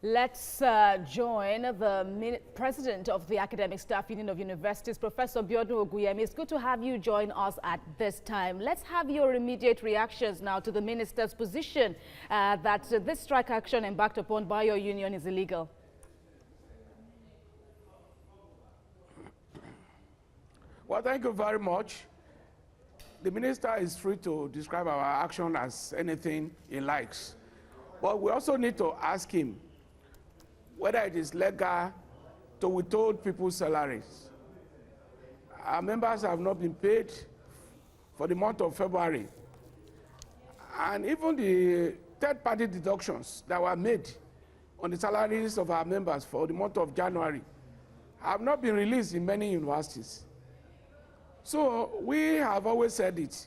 Let's join the president of the Academic Staff Union of Universities, Professor Biodun Ogunyemi. It's good to have you join us at this time. Let's have your immediate reactions now to the minister's position that this strike action embarked upon by your union is illegal. Well, thank you very much. The minister is free to describe our action as anything he likes. But we also need to ask him whether it is legal to withhold people's salaries. Our members have not been paid for the month of February. And even the third-party deductions that were made on the salaries of our members for the month of January have not been released in many universities. So we have always said it,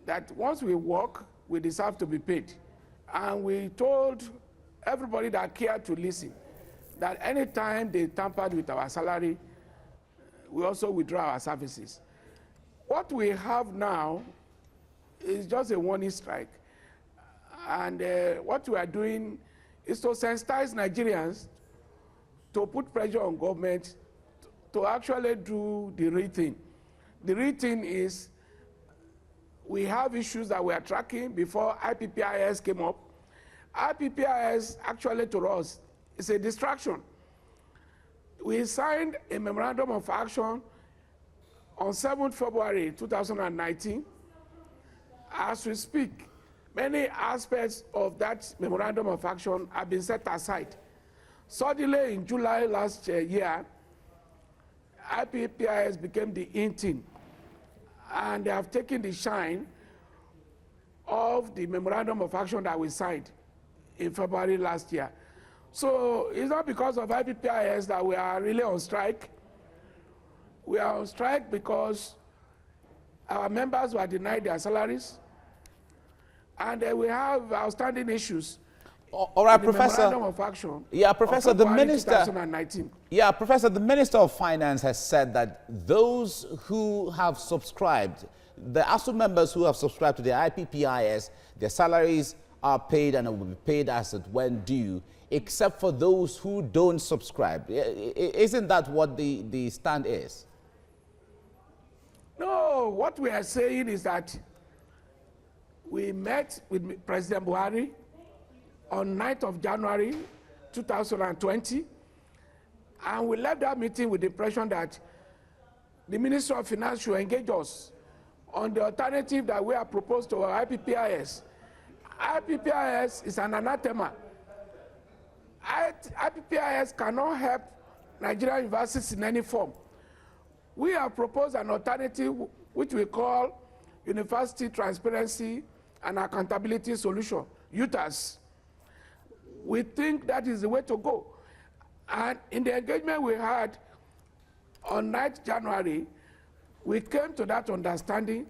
that once we work, we deserve to be paid. And we told everybody that cared to listen that anytime they tampered with our salary, we also withdraw our services. What we have now is just a warning strike. And what we are doing is to sensitize Nigerians to put pressure on government to actually do the real thing. The real thing is we have issues that we are tracking before IPPIS came up. IPPIS actually to us is a distraction. We signed a memorandum of action on 7th February 2019. As we speak, many aspects of that memorandum of action have been set aside. Suddenly in July last year, IPPIS became the in thing, and they have taken the shine of the memorandum of action that we signed in February last year. So it's not because of IPPIS that we are really on strike. We are on strike because our members were denied their salaries, and we have outstanding issues. All right, Professor. Memorandum of action. Yeah, Professor, the minister. 2019. Yeah, Professor, the Minister of Finance has said that those who have subscribed, the ASUU members who have subscribed to the IPPIS, their salaries are paid and will be paid as it when due, except for those who don't subscribe. Isn't that what the stand is? No, what we are saying is that we met with President Buhari on 9th of January 2020, and we left that meeting with the impression that the Minister of Finance should engage us on the alternative that we have proposed to our IPPIS. IPPIS is an anathema. IPPIS cannot help Nigerian universities in any form. We have proposed an alternative which we call University Transparency and Accountability Solution, UTAS. We think that is the way to go. And in the engagement we had on 9th January, we came to that understanding.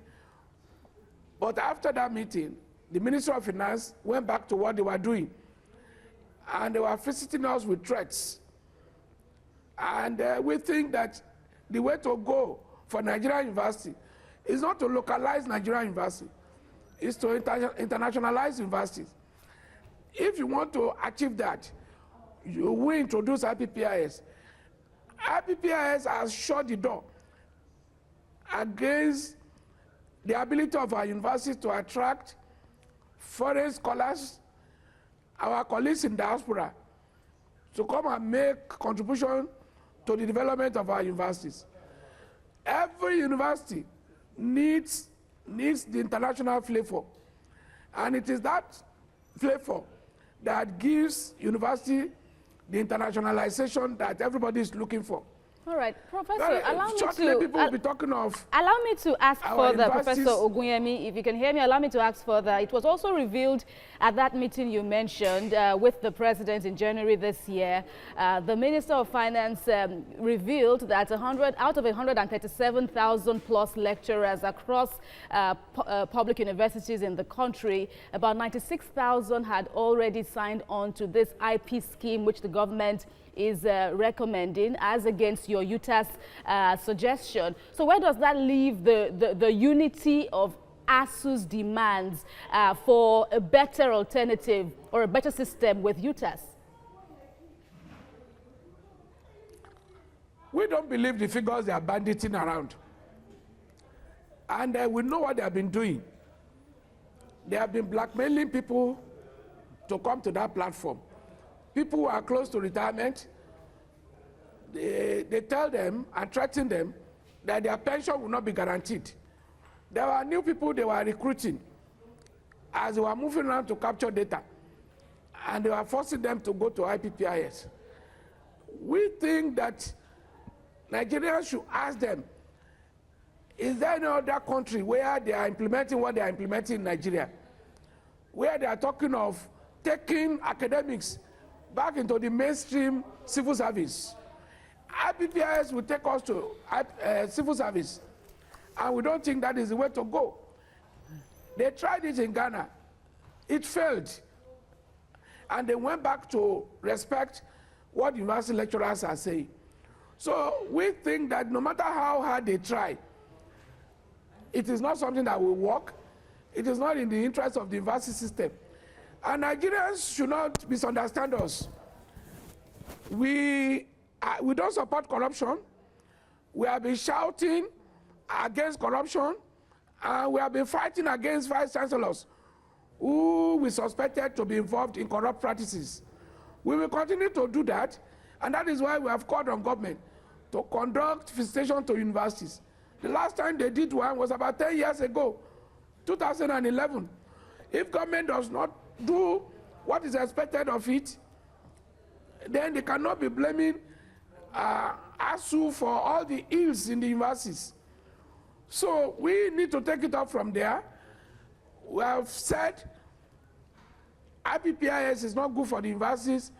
But after that meeting, the Minister of Finance went back to what they were doing. And they were visiting us with threats. And we think that the way to go for Nigerian university is not to localize Nigerian university, it's to internationalize universities. If you want to achieve that, you will introduce IPPIS. IPPIS has shut the door against the ability of our universities to attract foreign scholars, our colleagues in diaspora, to come and make contribution to the development of our universities. Every university needs the international flavor, and it is that flavor that gives university the internationalization that everybody is looking for. All right, Professor, allow me to ask further, Professor Ogunyemi, if you can hear me, allow me to ask further. It was also revealed at that meeting you mentioned with the President in January this year, the Minister of Finance revealed that out of 137,000 plus lecturers across public universities in the country, about 96,000 had already signed on to this IP scheme, which the government is recommending as against your UTAS suggestion. So where does that leave the unity of ASUU's demands for a better alternative or a better system with UTAS? We don't believe the figures they are banditing around. And we know what they have been doing. They have been blackmailing people to come to that platform. People who are close to retirement, they tell them and threaten them that their pension will not be guaranteed. There were new people they were recruiting as they were moving around to capture data, and they were forcing them to go to IPPIS. We think that Nigerians should ask them, is there any other country where they are implementing what they are implementing in Nigeria, where they are talking of taking academics back into the mainstream civil service? IPPIS will take us to civil service, and we don't think that is the way to go. They tried it in Ghana. It failed. And they went back to respect what university lecturers are saying. So we think that no matter how hard they try, it is not something that will work. It is not in the interest of the university system. And Nigerians should not misunderstand us. We don't support corruption. We have been shouting against corruption, and we have been fighting against vice chancellors who we suspected to be involved in corrupt practices. We will continue to do that, and that is why we have called on government to conduct visitation to universities. The last time they did one was about 10 years ago, 2011. If government does not do what is expected of it, then they cannot be blaming ASUU for all the ills in the universities. So we need to take it up from there. We have said IPPIS is not good for the universities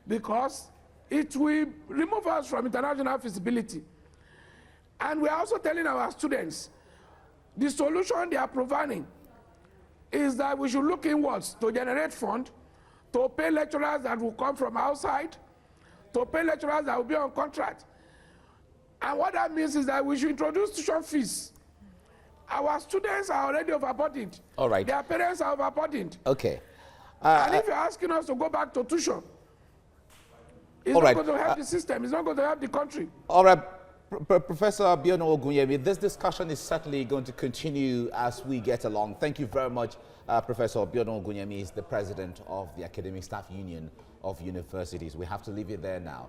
because it will remove us from international feasibility. And we are also telling our students the solution they are providing is that we should look inwards to generate funds, to pay lecturers that will come from outside, to pay lecturers that will be on contract. And what that means is that we should introduce tuition fees. Our students are already overburdened. All right. Their parents are overburdened. Okay. And if you're asking us to go back to tuition, it's not going to help the system. It's not going to help the country. All right. Professor Biodun Ogunyemi, this discussion is certainly going to continue as we get along. Thank you very much. Professor Biodun Ogunyemi is the president of the Academic Staff Union of Universities. We have to leave it there now.